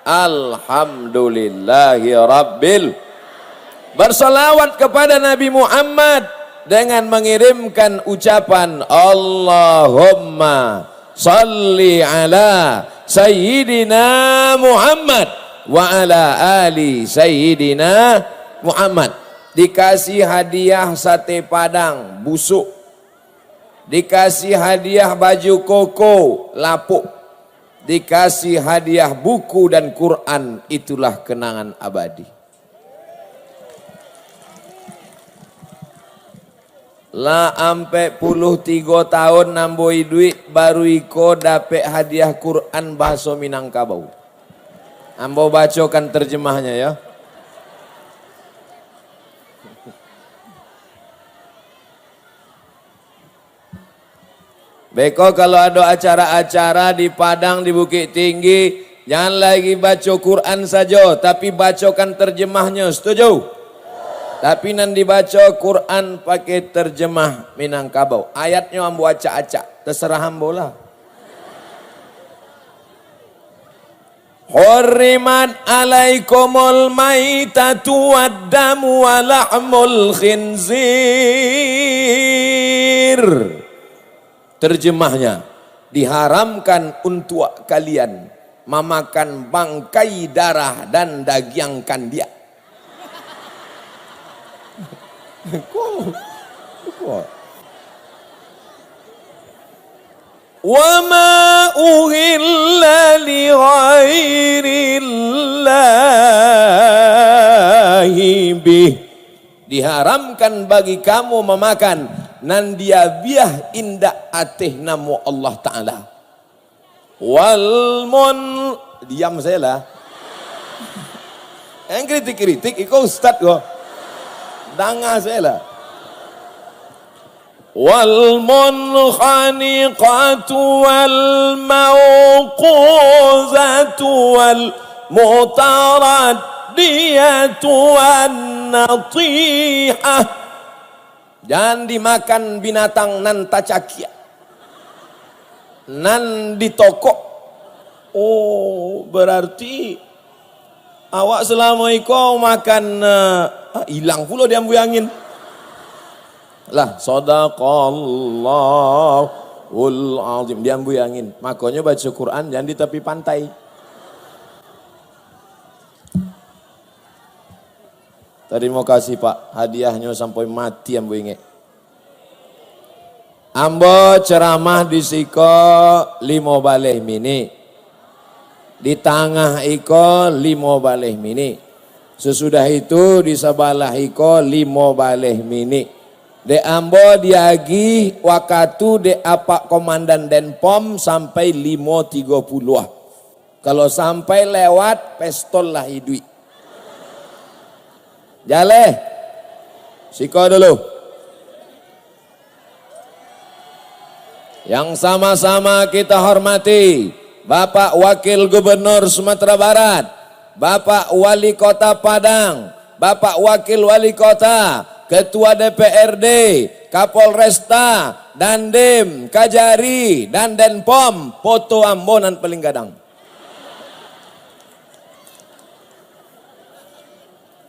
Alhamdulillahi Rabbil. Bersalawat kepada Nabi Muhammad dengan mengirimkan ucapan Allahumma salli ala Sayyidina Muhammad wa ala ali Sayyidina Muhammad. Dikasih hadiah sate padang busuk, dikasih hadiah baju koko lapuk, dikasih hadiah buku dan Quran. Itulah kenangan abadi. Lah ampe puluh 3 tahun namboi duit baru iko dapet hadiah Quran bahasa Minangkabau. Ambo bacakan terjemahnya ya. Beko kalau ada acara-acara di Padang, di Bukit Tinggi, jangan lagi baca Quran saja, tapi bacakan terjemahnya, setuju? Tapi nanti dibaca Quran pakai terjemah Minangkabau. Ayatnya ambo acak-acak, terserah ambo lah. Hurrimat alaikumul maitatu waddamu wa lahmul khinzir. Terjemahnya, diharamkan untuk kalian memakan bangkai darah dan daging kandia. Wa ma uhilla li ghairillahi bih. Diharamkan bagi kamu memakan nandia biah indak atih namu Allah Ta'ala. Walmun, diam saya lah. Yang kritik-kritik ikut ustaz kok. Danga saya lah. Wal munkhaniqatu wal mawquzatu wal mutaraddiyatu wan natihah. Jangan dimakan binatang nan tacakia, nan ditokok. Oh, berarti awak selama itu makan hilang pula dia ambil angin. Lah, sadaqallahul azim, dia ambil angin. Makanya baca Quran jangan di tepi pantai. Terima kasih Pak, hadiahnya sampai mati ambo inget. Ambo ceramah di siko 5 baleh mini. Di tengah iko 5 baleh mini. Sesudah itu di sebelah iko 5 baleh mini. De ambo diagi waktu de apa komandan Denpom sampai 5.30. Kalau sampai lewat pestol lah hidui. Jale, siko dulu. Yang sama-sama kita hormati Bapak Wakil Gubernur Sumatera Barat, Bapak Wali Kota Padang, Bapak Wakil Wali Kota, Ketua DPRD, Kapolresta, Dandim, Kajari, dan Denpom, Poto Ambonan Peling Gadang.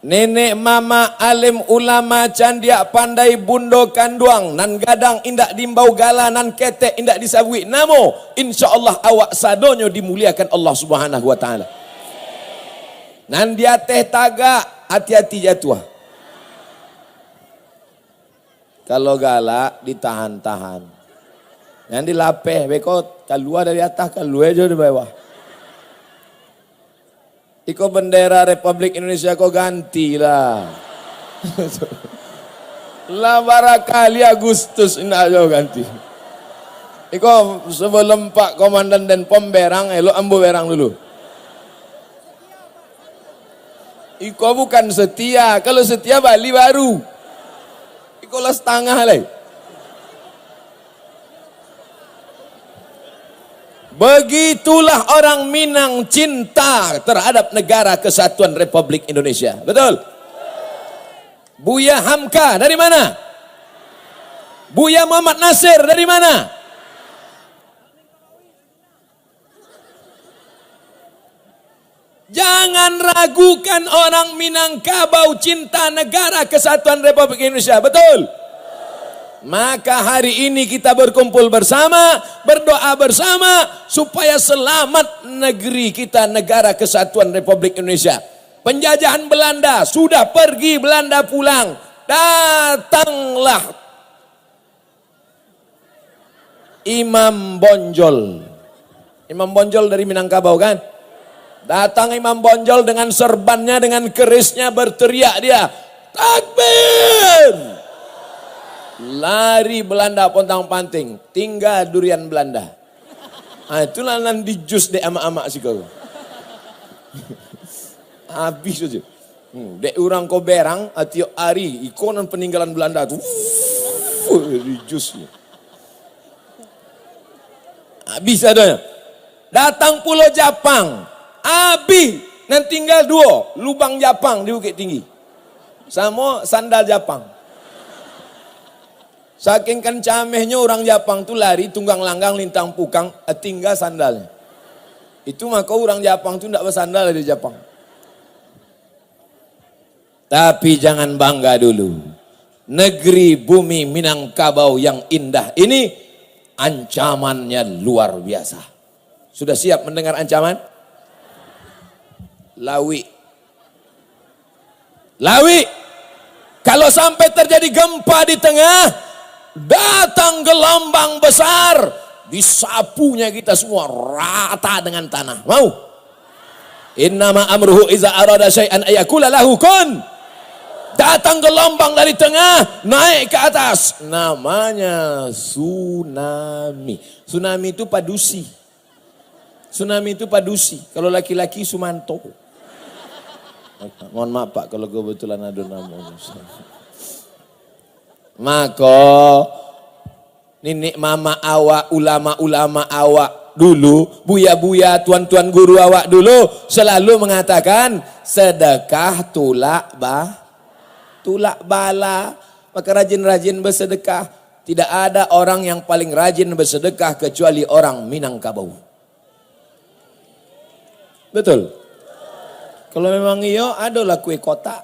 Nenek mama alim ulama candiak pandai bundo kanduang nan gadang indak dimbau gala nan ketek indak disabui namo insyaallah awak sadonyo dimuliakan Allah Subhanahu wa taala. Nan dia teh taga hati-hati jatuh. Kalau galak ditahan-tahan. Yang dilapeh beko keluar dari atas keluar aja di bawah. Iko bendera Republik Indonesia kau gantilah. Lah barakali Agustus ini aja ganti. Iko sebelum Pak Komandan Denpom berang, lo ambo berang dulu. Iko bukan setia, kalau setia Bali baru. Iko lah setengah lah. Begitulah orang Minang cinta terhadap negara kesatuan Republik Indonesia. Betul? Buya Hamka dari mana? Buya Muhammad Nasir dari mana? Jangan ragukan orang Minangkabau cinta negara kesatuan Republik Indonesia. Betul? Maka hari ini kita berkumpul bersama, berdoa bersama supaya selamat negeri kita, negara kesatuan Republik Indonesia. Penjajahan Belanda sudah pergi, Belanda pulang. Datanglah Imam Bonjol. Imam Bonjol dari Minangkabau kan? Datang Imam Bonjol dengan serbannya, dengan kerisnya, berteriak dia, takbir! Lari Belanda pontang-panting, tinggal durian Belanda. Itulah nanti jus dek ama-ama sih kau. Habis aja. Dek orang ko berang, atio ari, ikonan peninggalan Belanda tuh. Di jusnya. Habis adanya. Datang Pulau Japang. Abi, nan tinggal 2 lubang Japang di Bukit Tinggi. Sama sandal Japang. Saking kencamehnya orang Japang tuh lari tunggang langgang lintang pukang, tinggal sandalnya. Itu maka orang Japang tuh tidak bersandal di Japang. Tapi jangan bangga dulu. Negeri bumi Minangkabau yang indah ini ancamannya luar biasa. Sudah siap mendengar ancaman? Lawi. Kalau sampai terjadi gempa di tengah, datang gelombang besar, disapunya kita semua rata dengan tanah. Mau? Innama amruhu iza arada syai'an ayakula lahu kun. Datang gelombang dari tengah, naik ke atas. Namanya tsunami. Tsunami itu padusi. Tsunami itu padusi. Kalau laki-laki Sumanto. Mohon maaf Pak kalau kebetulan ada nama. Maka nenek mama awak, ulama-ulama awak dulu, buya-buya, tuan-tuan guru awak dulu selalu mengatakan sedekah tulak bala. Maka rajin-rajin bersedekah. Tidak ada orang yang paling rajin bersedekah kecuali orang Minangkabau. Betul? Kalau memang iya, adalah kue kotak.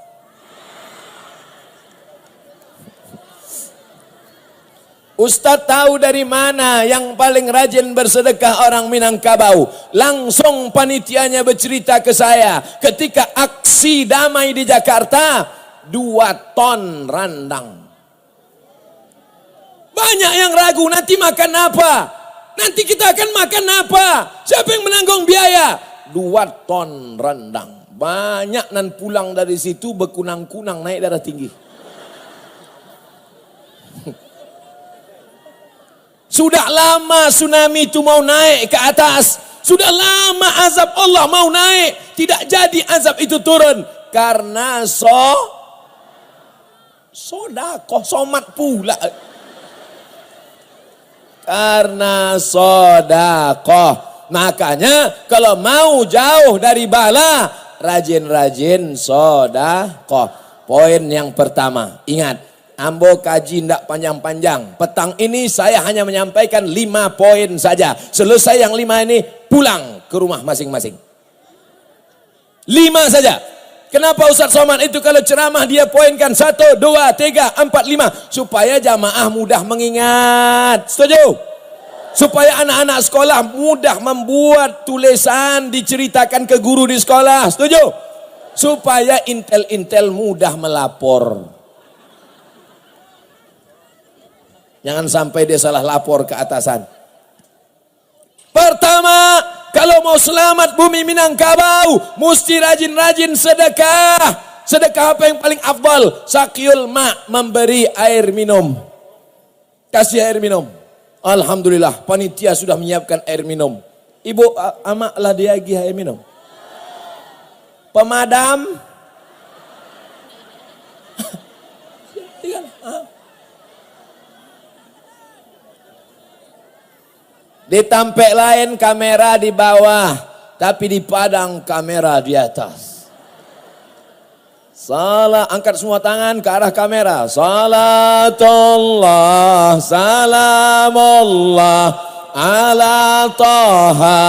Ustadz tahu dari mana yang paling rajin bersedekah orang Minangkabau. Langsung panitianya bercerita ke saya. Ketika aksi damai di Jakarta, 2 ton randang. Banyak yang ragu, nanti makan apa? Nanti kita akan makan apa? Siapa yang menanggung biaya? 2 ton rendang. Banyak nan pulang dari situ berkunang-kunang naik darah tinggi. Sudah lama tsunami itu mau naik ke atas. Sudah lama azab Allah mau naik. Tidak jadi azab itu turun. Karena sodakoh somat pula. Karena sodakoh. Makanya kalau mau jauh dari bala, rajin-rajin sodakoh. Poin yang pertama, ingat, ambo kaji ndak panjang-panjang. Petang ini saya hanya menyampaikan 5 poin saja. Selesai yang 5 ini, pulang ke rumah masing-masing. 5 saja. Kenapa Ustaz Somad itu kalau ceramah dia poinkan 1, 2, 3, 4, 5. Supaya jamaah mudah mengingat. Setuju? Supaya anak-anak sekolah mudah membuat tulisan diceritakan ke guru di sekolah. Setuju? Supaya intel-intel mudah melapor. Jangan sampai dia salah lapor ke atasan. Pertama, kalau mau selamat bumi Minangkabau, mesti rajin-rajin sedekah. Sedekah apa yang paling afdal? Sakyul ma, memberi air minum. Kasih air minum. Alhamdulillah, panitia sudah menyiapkan air minum. Ibu, amaklah dia lagi air minum. Pemadam. Ditampek lain kamera di bawah, tapi di padang kamera di atas. Salah, angkat semua tangan ke arah kamera. Salatullah, salamullah ala Taha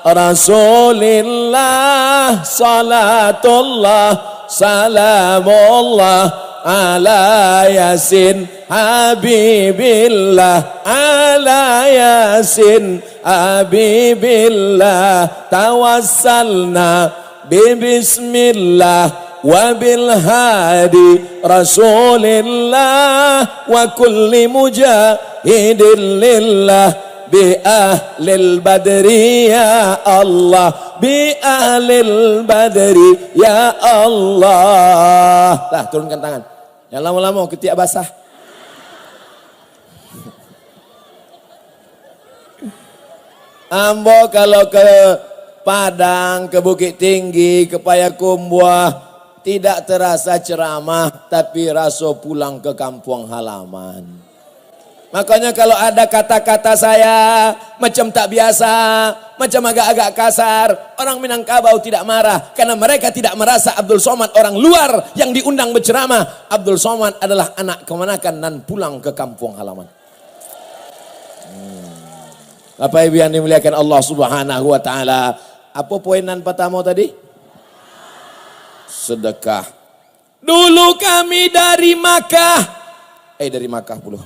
Rasulillah, salatullah, salamullah ala Yasin Habibillah, ala Yasin Habibillah, tawassalna bismillah wa bil hadi Rasulillah wa kulli mujahidin lillah bi ahlil badri ya Allah, bi ahlil badri ya Allah. Nah, turunkan tangan. Yang lama-lama ketiak basah. Ambo kalau ke Padang, ke Bukit Tinggi, ke Payakumbuh, tidak terasa ceramah, tapi rasa pulang ke kampung halaman. Makanya kalau ada kata-kata saya macam tak biasa, macam agak-agak kasar, orang Minangkabau tidak marah. Karena mereka tidak merasa Abdul Somad orang luar yang diundang berceramah. Abdul Somad adalah anak kemanakan dan pulang ke kampung halaman. Bapak Ibu yang dimuliakan Allah Subhanahu wa taala. Apa poinan pertama tadi? Sedekah. Dulu kami dari Makkah. Dari Makkah pula.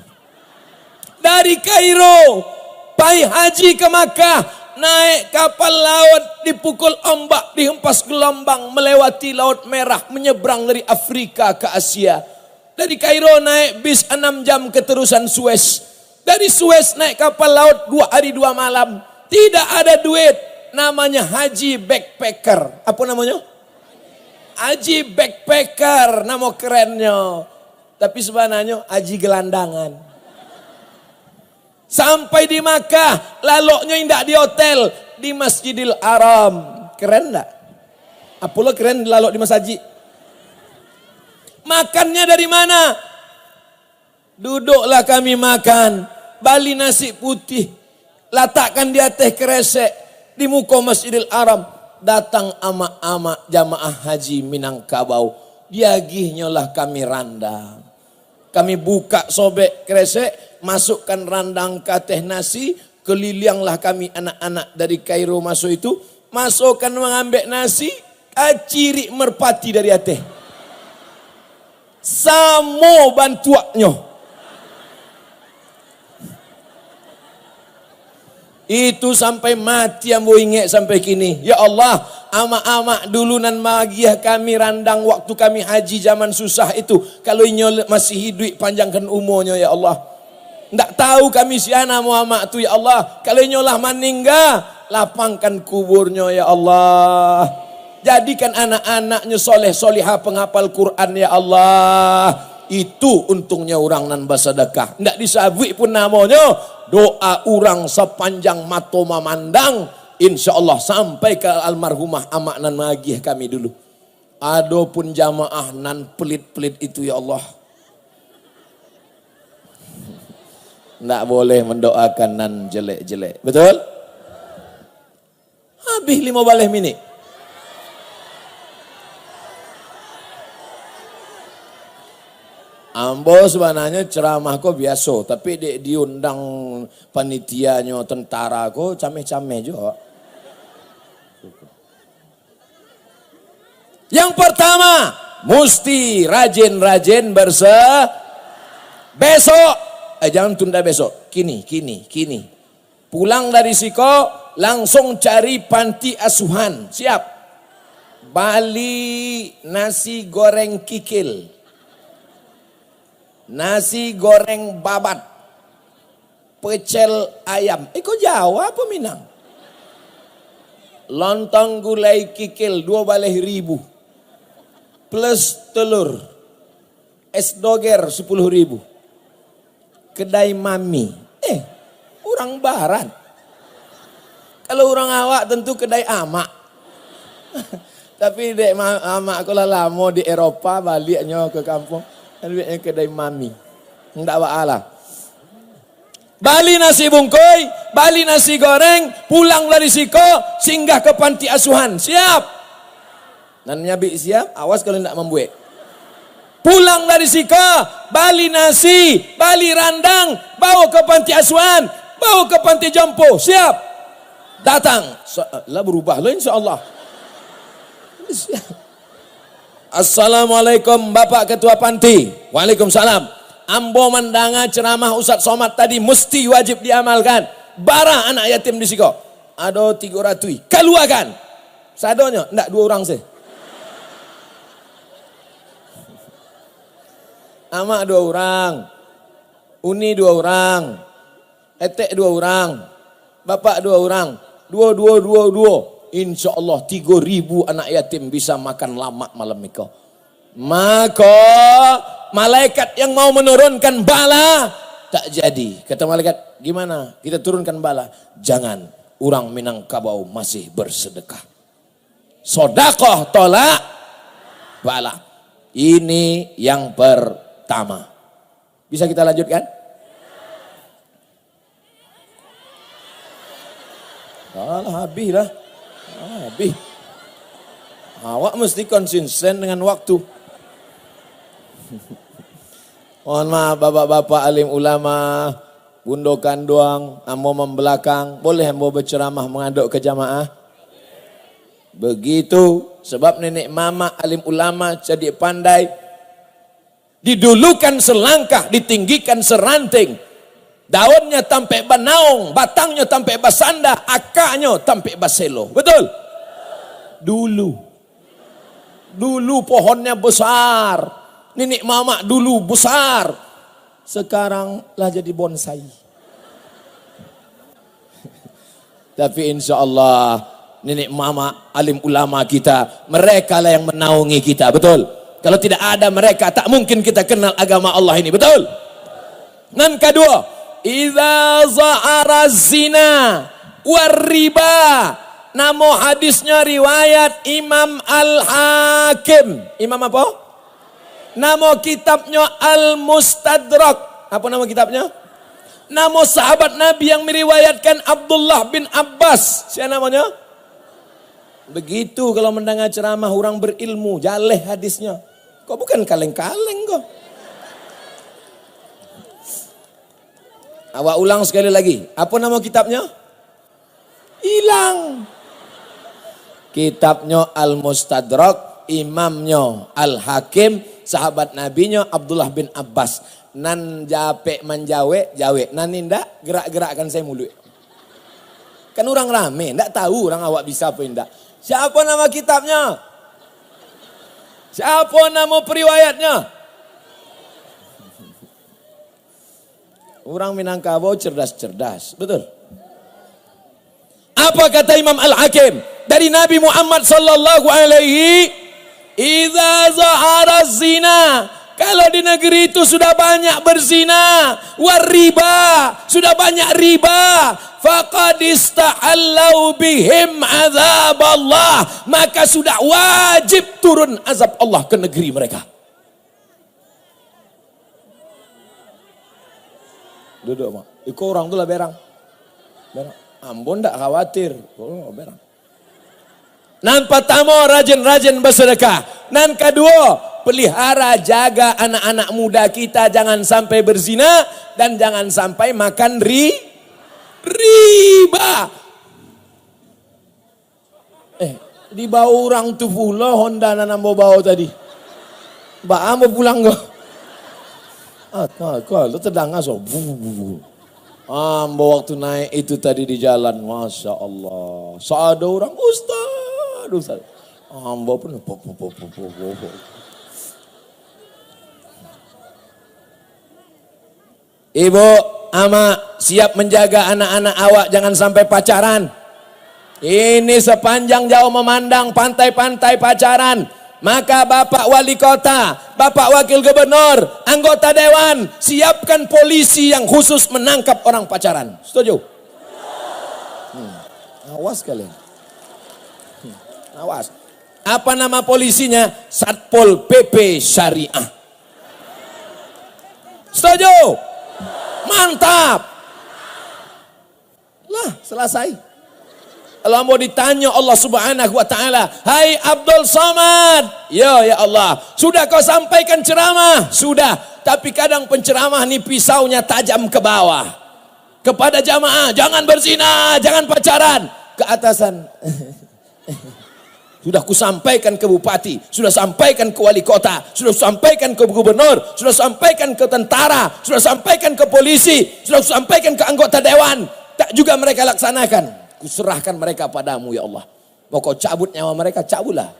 Dari Kairo, pai haji ke Makkah, naik kapal laut, dipukul ombak, dihempas gelombang, melewati Laut Merah, menyeberang dari Afrika ke Asia. Dari Kairo naik bis 6 jam keterusan Suez. Dari Suez naik kapal laut 2 hari 2 malam. Tidak ada duit, namanya haji backpacker. Apa namanya? Haji backpacker, nama kerennya. Tapi sebenarnya haji gelandangan. Sampai di Makkah, laloknya indak di hotel, di Masjidil Haram. Keren enggak? Apalah keren lalok di masjid. Makannya dari mana? Duduklah kami makan, bali nasi putih, letakkan di atas kresek, di muka Masjidil Haram. Datang ama-ama jamaah haji Minangkabau, diagihnya lah kami randang. Kami buka sobek kresek, masukkan randang ke teh nasi, kelilinglah kami anak-anak dari Kairo masuk itu, masukkan mengambil nasi, aciri merpati dari ateh. Samo bantuaknya. Itu sampai mati yang mau ingat sampai kini. Ya Allah, ama-ama dulu nan magiah kami randang waktu kami haji zaman susah itu. Kalau inyo masih hidup panjangkan umurnya ya Allah. Ndak tahu kami siana Muhammad tu ya Allah. Kalau nyolah meninggal, lapangkan kuburnya ya Allah. Jadikan anak-anaknya soleh solihah penghafal Quran ya Allah. Itu untungnya orang nan bersedekah. Ndak disabui pun namanya. Doa orang sepanjang mata memandang. Insya Allah sampai ke almarhumah amak nan magih kami dulu. Adapun jamaah nan pelit-pelit itu ya Allah. Nggak boleh mendoakan nan jelek-jelek. Betul? Habis 15 minit. Ambo sebenarnya ceramah kok biasa. Tapi diundang panitianya tentara kok cameh-cameh juga. Yang pertama, mesti rajin-rajin besok. Jangan tunda besok. Kini. Pulang dari Siko, langsung cari panti asuhan. Siap? Bali nasi goreng kikil. Nasi goreng babat. Pecel ayam. Kok Jawa apa Minang? Lontong gulai kikil 12.000. Plus telur. Es doger 10.000. Kedai mami. Orang barat. Kalau orang awak tentu kedai amak. Tapi dek amak aku lah lama di Eropa, baliknya ke kampung. Baliknya kedai mami. Enggak wa'ala. Bali nasi bungkoi, bali nasi goreng, pulang dari Siko, singgah ke panti asuhan. Siap? Dan nyabi siap, awas kalau tidak membuat. Pulang dari Siko, bali nasi, bali randang, bawa ke panti asuhan, bawa ke panti jompo. Siap? datang. Lah berubah lah insya Allah. Assalamualaikum Bapak Ketua Panti. Waalaikumsalam. Ambo mandanga ceramah Ustaz Somad tadi mesti wajib diamalkan. Bara anak yatim di siko. Ada 300. Keluarkan. Sadonya, enggak 2 orang sih. Amak 2 orang. Uni 2 orang. Etek 2 orang. Bapak 2 orang. 2. Insya Allah 3.000 anak yatim bisa makan lama malam itu. Maka malaikat yang mau menurunkan bala tak jadi. Kata malaikat, gimana kita turunkan bala? Jangan, orang Minangkabau masih bersedekah. Sodakoh tolak bala. Ini yang pertama. Bisa kita lanjutkan? Habis lah. Habis. Awak mesti konsisten dengan waktu. Mohon maaf bapak-bapak alim ulama, bundokan doang, ambo membelakang, boleh ambo berceramah mengaduk ke jamaah? Begitu, sebab nenek mama alim ulama jadi pandai, didulukan selangkah, ditinggikan seranting, daunnya tampe banaung, batangnya tampe basanda, akarnya tampe baselo. Betul? Dulu pohonnya besar. Nenek mama dulu besar. Sekarang lah jadi bonsai. Tapi insya Allah nenek mama alim ulama kita, mereka lah yang menaungi kita. Betul? Kalau tidak ada mereka, tak mungkin kita kenal agama Allah ini. Betul? Dan kedua, idza za'ara zina war-riba. Namo hadisnya riwayat Imam Al-Hakim. Imam apa? Namo kitabnya Al-Mustadrak. Apa nama kitabnya? Namo sahabat Nabi yang meriwayatkan Abdullah bin Abbas. Siapa namanya? Begitu kalau mendengar ceramah orang berilmu, jaleh hadisnya. Kok bukan kaleng-kaleng kok. Awak ulang sekali lagi. Apa nama kitabnya? Hilang. Kitabnya Al-Mustadrak, imamnya Al-Hakim, sahabat nabinya Abdullah bin Abbas. Nan japek menjawe, jawe. Nan indak gerak-gerakkan saya mulut. Kan orang rame, ndak tahu orang awak bisa apa indak. Siapa nama kitabnya? Siapa nama periwayatnya? Orang Minangkabau cerdas-cerdas, betul? Apa kata Imam Al-Hakim dari Nabi Muhammad sallallahu alaihi, idza zahara zina, kalau di negeri itu sudah banyak berzina, wariba, sudah banyak riba, faqad istahallau bihim azab Allah, maka sudah wajib turun azab Allah ke negeri mereka. Duduk mak, ikut orang tu lah berang. Ambon tak khawatir. Oh, berang. Nan pertama rajin-rajin bersedekah. Nan kedua, pelihara jaga anak-anak muda kita jangan sampai berzina dan jangan sampai makan riba. Di bawah orang tu pula Honda nanam bawa tadi. Ba mau pulang kau. Kau lu terdengar so. Ambo waktu naik itu tadi di jalan, Masya Allah. Seada orang, Ustaz. Ambo pun, Ibu, ama, siap menjaga anak-anak awak jangan sampai pacaran. Ini sepanjang jauh memandang pantai-pantai pacaran. Maka Bapak Wali Kota, Bapak Wakil Gubernur, anggota Dewan, siapkan polisi yang khusus menangkap orang pacaran. Setuju? Awas kalian. Awas. Apa nama polisinya? Satpol PP Syariah. Setuju? Mantap. Lah, selesai. Kalau mau ditanya Allah Subhanahu wa taala, "Hai Abdul Somad." Ya Allah, sudah kau sampaikan ceramah? Sudah, tapi kadang penceramah ini pisaunya tajam ke bawah. Kepada jamaah, jangan berzina, jangan pacaran. keatasan. Sudah kusampaikan ke bupati, sudah sampaikan ke wali kota, sudah sampaikan ke gubernur, sudah sampaikan ke tentara, sudah sampaikan ke polisi, sudah sampaikan ke anggota dewan. Tak juga mereka laksanakan. Kuserahkan mereka padamu ya Allah. Mau kau cabut nyawa mereka, cabutlah.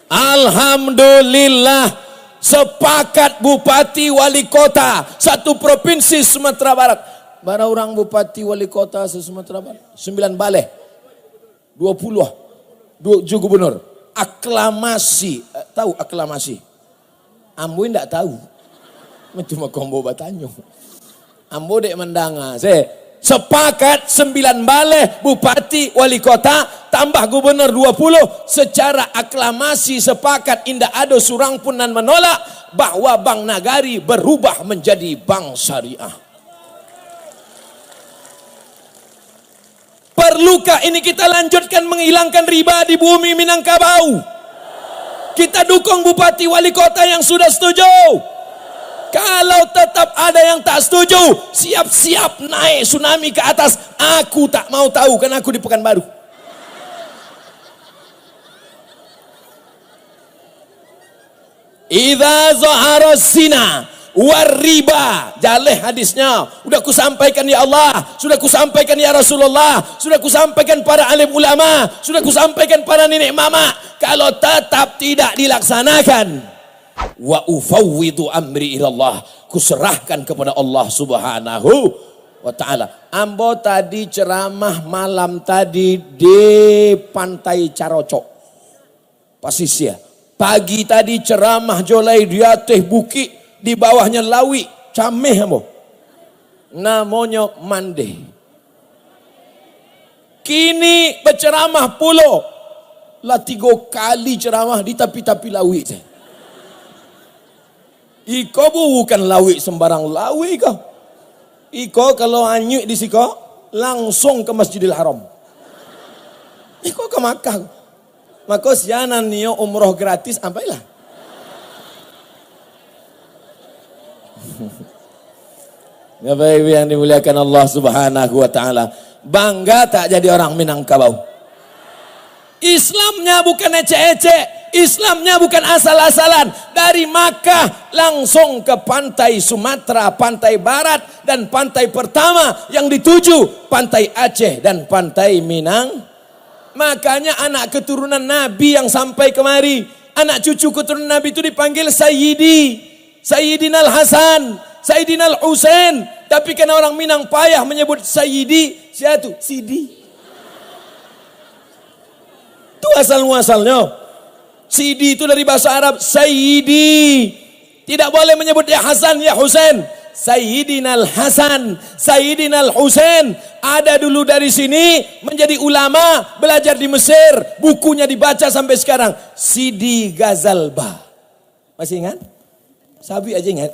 Alhamdulillah, sepakat bupati wali kota satu provinsi Sumatera Barat. Mana orang bupati wali kota Sumatera Barat? 9 balai, 20 gubernur. Aklamasi, tahu aklamasi? Ambo tidak tahu. Cuma kombo batanyo. Ambo dek mendanga. Sepakat 9 balai bupati wali kota tambah gubernur 20 secara aklamasi sepakat indah ada surang pun nan menolak bahwa Bank Nagari berubah menjadi bank syariah. Perlukah ini kita lanjutkan menghilangkan riba di bumi Minangkabau? Kita dukung bupati wali kota yang sudah setuju. Kalau tetap ada yang tak setuju, siap-siap naik tsunami ke atas. Aku tak mau tahu, kan aku di Pekanbaru. Idza zahara zina wariba, jaleh hadisnya. Sudah kusampaikan ya Allah, sudah kusampaikan ya Rasulullah, sudah kusampaikan para alim ulama, sudah kusampaikan para nenek mama. Kalau tetap tidak dilaksanakan, wa ufawwidu amri ilallah, kuserahkan kepada Allah Subhanahu wa taala. Ambo tadi ceramah malam tadi di Pantai Carocok, Pasisya. Pagi tadi ceramah jolai di atas bukit. Di bawahnya lawi, cameh ambo. Namanya Mande. Kini berceramah pulau. Lah 3 kali ceramah di tapi-tapi lawi. Iko bukan lawi sembarang lawi kau. Iko kalau anyuk di siko langsung ke Masjidil Haram. Iko ke Makkah. Maka sianan nio umroh gratis ampailah. Bapak Ibu yang dimuliakan Allah Subhanahu wa taala, bangga tak jadi orang Minangkabau? Islamnya bukan ecek-ecek, Islamnya bukan asal-asalan. Dari Makkah langsung ke pantai Sumatera, pantai barat, dan pantai pertama yang dituju pantai Aceh dan pantai Minang. Makanya anak keturunan Nabi yang sampai kemari, anak cucu keturunan Nabi itu dipanggil Sayyidi, Sayyidina Al-Hasan, Sayyidina Al-Husain. Tapi karena orang Minang payah menyebut Sayyidi, siapa itu? Sidi. Itu asal-muasalnya. Sidi itu dari bahasa Arab, Sayyidi. Tidak boleh menyebut ya Hasan, ya Husain. Sayyidina Al-Hasan, Sayyidina Al-Husain. Ada dulu dari sini, menjadi ulama, belajar di Mesir. Bukunya dibaca sampai sekarang. Sidi Ghazalba. Masih ingat? Sabi aja ingat.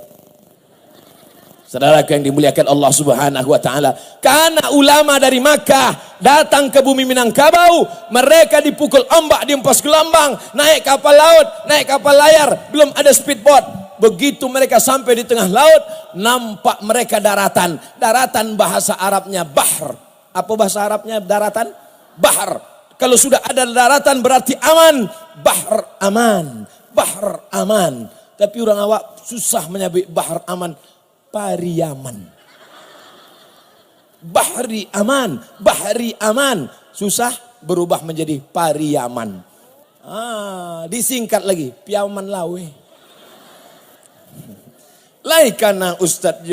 Saudara yang dimuliakan Allah Subhanahu wa taala, karena ulama dari Makkah datang ke bumi Minangkabau, mereka dipukul ombak, diempas gelombang, naik kapal laut, naik kapal layar, belum ada speedboat. Begitu mereka sampai di tengah laut, nampak mereka daratan. Daratan bahasa Arabnya bahr. Apa bahasa Arabnya daratan? Bahr. Kalau sudah ada daratan berarti aman. Bahr aman. Bahr aman. Tapi orang awak susah menyebut bahr aman. Pariaman. Bahri aman. Bahri aman. Susah berubah menjadi Pariaman. Disingkat lagi. Piaman lawe. Lai karena Ustadz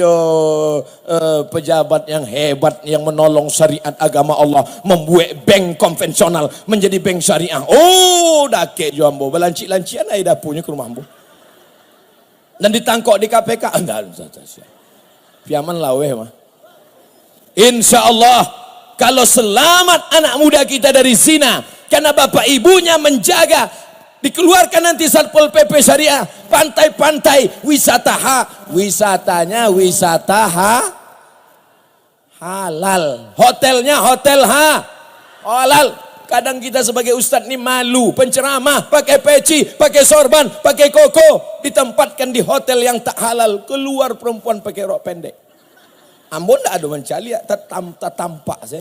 pejabat yang hebat yang menolong syariat agama Allah, membuat bank konvensional menjadi bank syariah. Oh, dake jo ambo, belanci-lancian ai dah punya ke rumah ambo. Dan ditangkap di KPK. Enggak, piaman lawe mah. Insya Allah kalau selamat anak muda kita dari zina, karena bapak ibunya menjaga, dikeluarkan nanti Satpol PP Syariah, pantai-pantai wisata wisatanya wisata halal, hotelnya hotel halal. Kadang kita sebagai ustadz ini malu, penceramah, pakai peci, pakai sorban, pakai koko, ditempatkan di hotel yang tak halal, keluar perempuan pakai rok pendek. Ambon tak ada mencali, tak tampak saya.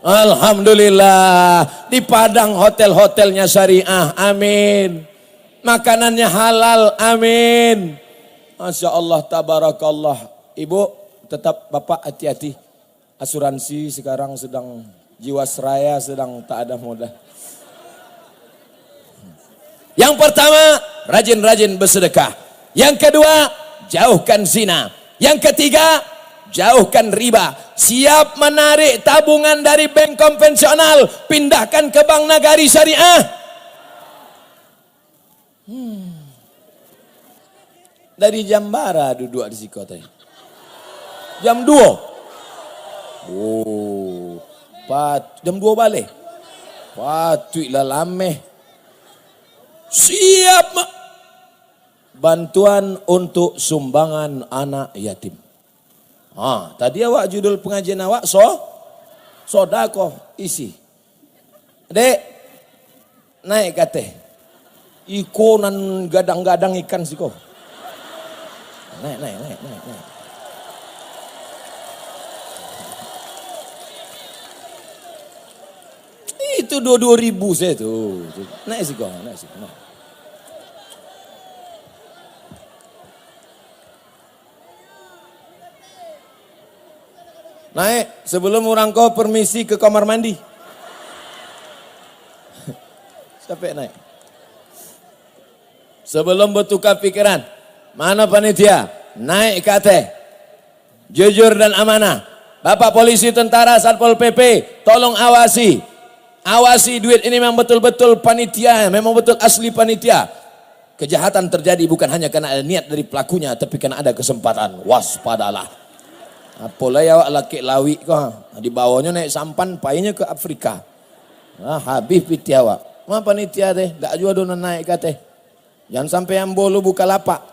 Alhamdulillah, di Padang hotel-hotelnya syariah, amin. Makanannya halal, amin. Masya Allah, tabarakallah. Ibu, tetap bapak hati-hati. Asuransi sekarang sedang, Jiwasraya sedang tak ada modal. Yang pertama, rajin-rajin bersedekah. Yang kedua, jauhkan zina. Yang ketiga, jauhkan riba. Siap menarik tabungan dari bank konvensional, pindahkan ke bank nagari syariah. Dari jam bara duduk di sini katanya. Jam 2. Oh, jam 2 balik. Patutlah lameh. Siap bantuan untuk sumbangan anak yatim. Tadi awak judul pengajian awak sodako isi. Dek, naik kate. Iko nan gadang-gadang ikan siko. Naik. Itu 2.000 saya tuh. Naik siko. Naik, sebelum orang kau permisi ke kamar mandi. Sampai naik. Sebelum bertukar pikiran, mana panitia? Naik ke atas. Jujur dan amanah. Bapak polisi, tentara, Satpol PP, tolong awasi. Awasi duit ini memang betul-betul panitia, memang betul asli panitia. Kejahatan terjadi bukan hanya karena ada niat dari pelakunya, tapi karena ada kesempatan. Waspadalah. Apalah ya awak laki lawi kau. Di bawahnya naik sampan, payahnya ke Afrika. Habis piti awak. Mana panitia teh? Tak jua dona naik ke teh. Jangan sampai yang bolu buka lapak.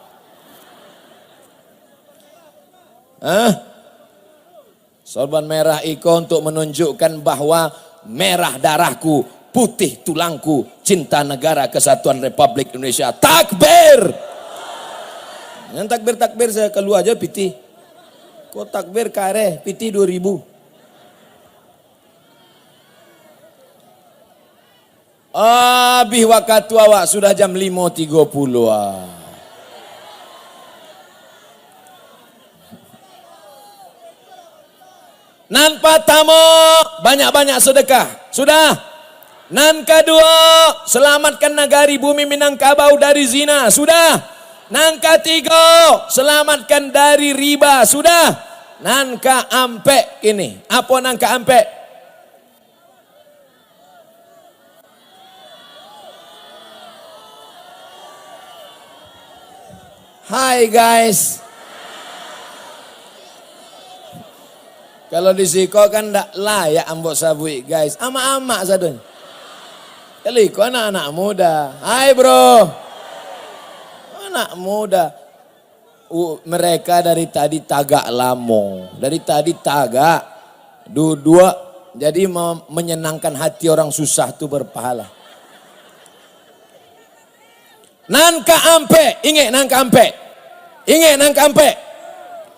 Sorban merah iko untuk menunjukkan bahwa merah darahku, putih tulangku, cinta negara kesatuan Republik Indonesia. Takbir! Yang takbir saya keluar aja piti. Kok takbir kare, piti 2.000. Abih waktu awak sudah jam 5.30. Nan pertama, banyak-banyak sedekah. Sudah. Nan kedua, selamatkan nagari bumi Minangkabau dari zina. Sudah. Nan ketiga, selamatkan dari riba. Sudah. Nan keempat ini. Apa nan keempat? Hai guys. Kalau di Siko kan tak layak ambok sabui guys. Ama-ama sadun. Kali ko anak-anak muda. Hai bro. Anak muda. Mereka dari tadi tagak lamo. Dari tadi tagak. Dua. Jadi menyenangkan hati orang susah tu berpahala. Nan keempat. Ingat nan keempat. Ingat nan keempat.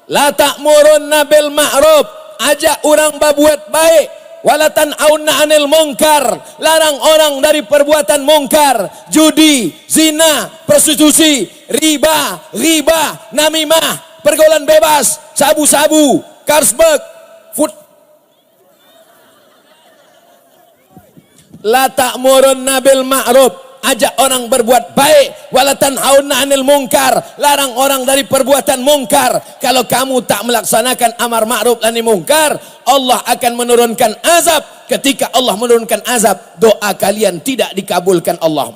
La ta'murunna bil ma'ruf. Ajak orang berbuat baik. Walatan auna anil mungkar. Larang orang dari perbuatan mungkar. Judi, zina, prostitusi, riba, namimah, pergaulan bebas, sabu-sabu, Carlsberg, food. La ta'murunna bil ma'ruf. Ajak orang berbuat baik. Walatan hauna anil mungkar. Larang orang dari perbuatan mungkar. Kalau kamu tak melaksanakan amar ma'ruf dan mungkar, Allah akan menurunkan azab. Ketika Allah menurunkan azab, doa kalian tidak dikabulkan Allah.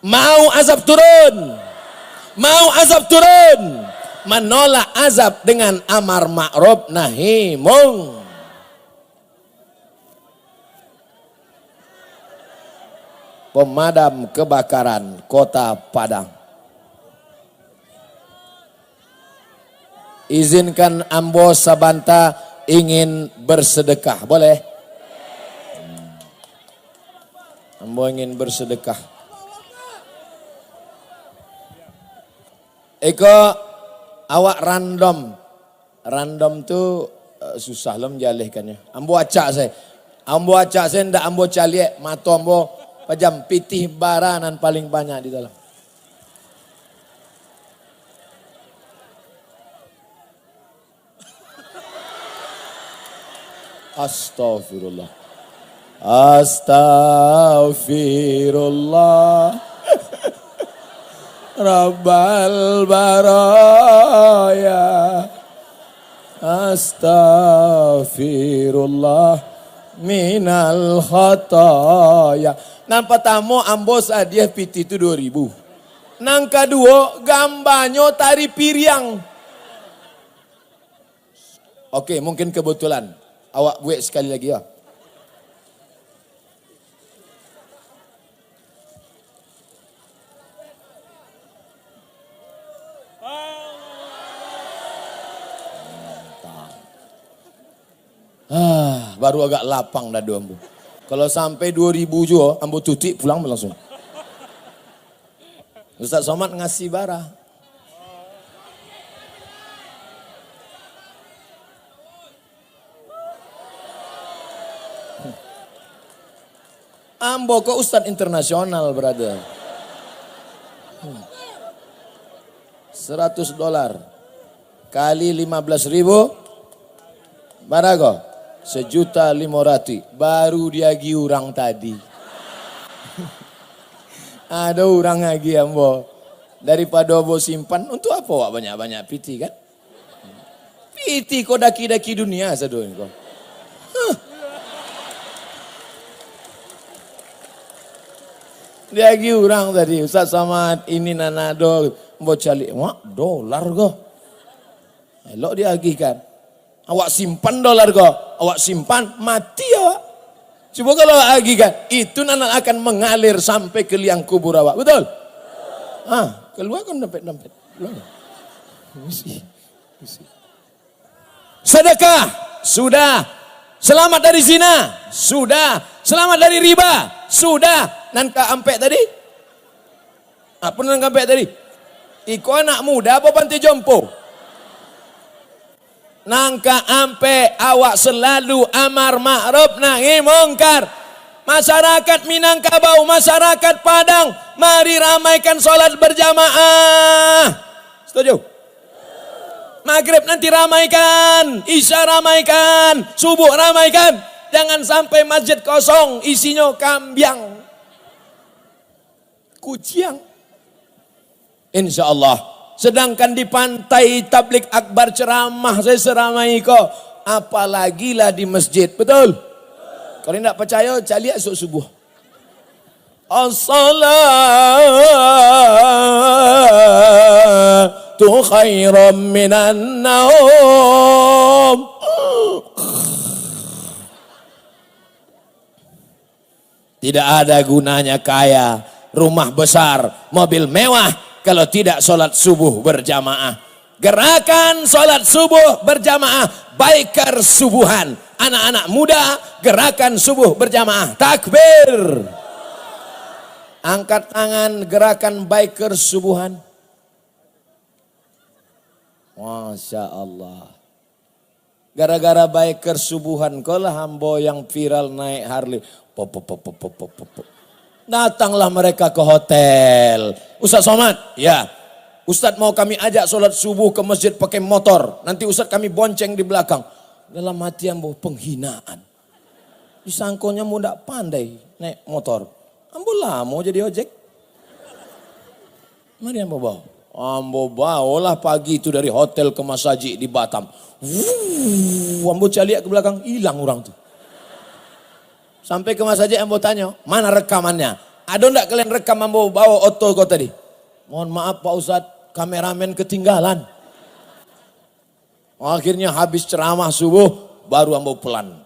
Mau azab turun. Mau azab turun. Menolak azab dengan amar ma'ruf nahi mungkar. Pemadam kebakaran Kota Padang. Izinkan ambo sabanta ingin bersedekah. Boleh? Ambo ingin bersedekah. Eko awak random. Random tu susah lah menjalihkannya. Ambo acak saya. Ambo acak saya ndak ambo caliek. Mata ambo pajam pitih baranan paling banyak di dalam. Astaghfirullah. Astaghfirullah. Rabbal baraya. Astaghfirullah minal khataya. Nang pertama ambo hadiah piti itu 2000. Nang kedua gambarnya tari piriang. Oke, mungkin kebetulan. Awak buat sekali lagi ya. Baru agak lapang dah dua ambo. Kalau sampai 2000 juga, ambo tutik pulang langsung. Ustaz Somad ngasih barah. Ambo kok Ustaz internasional, brother. $100 kali 15.000 barago 1.500.000 baru dia giurang tadi. Ada orang lagi ambo. Daripada ambo simpan untuk apa wak banyak-banyak piti kan? Piti kok daki-daki dunia sadoin kok. Dia lagi orang tadi, Ustaz Somad ini nanado, mau cari, wah dolar kok. Elok dia lagi kan. Awak simpan dolar kok, awak simpan mati awak. Coba kalau lagi kan, itu nana akan mengalir sampai ke liang kubur awak, betul? Keluar kan dompet-dompet. Sedekah, sudah. Selamat dari zina, sudah. Selamat dari riba, sudah. Nangka ampek tadi? Apa nangka ampek tadi? Iko anak muda apa panti jompo? Nangka ampek awak selalu amar ma'ruf nahi mungkar. Masyarakat Minangkabau, masyarakat Padang, mari ramaikan sholat berjamaah. Setuju? Maghrib nanti ramaikan, Isya ramaikan, subuh ramaikan. Jangan sampai masjid kosong, isinya kambiang. Kuciang. Insya Allah. Sedangkan di pantai tablik akbar ceramah saya seramai kok. Apalagi lah di masjid. Betul? Kalau tidak percaya, cari esok subuh. As-salatu khairam minan naum. Tidak ada gunanya kaya, rumah besar, mobil mewah kalau tidak sholat subuh berjamaah. Gerakan sholat subuh berjamaah, biker subuhan. Anak-anak muda, gerakan subuh berjamaah. Takbir. Angkat tangan, gerakan biker subuhan. Masya Allah. Gara-gara biker subuhan, kolah hambo yang viral naik Harley. Datanglah mereka ke hotel. Ustaz Somad, ya. Ustaz mau kami ajak sholat subuh ke masjid pakai motor. Nanti Ustaz kami bonceng di belakang. Dalam hati ambo penghinaan. Disangkonya muda pandai naik motor. Ambo lah mau jadi ojek. Mari ambo bawa. Ambo bawalah pagi itu dari hotel ke Masjid di Batam. Ambo caliak ke belakang, hilang orang tuh. Sampai ke Masjid ambo tanya, mana rekamannya? Ada enggak kalian rekam ambo bawa oto kau tadi? Mohon maaf Pak Ustadz, kameramen ketinggalan. Akhirnya habis ceramah subuh, baru ambo pelan.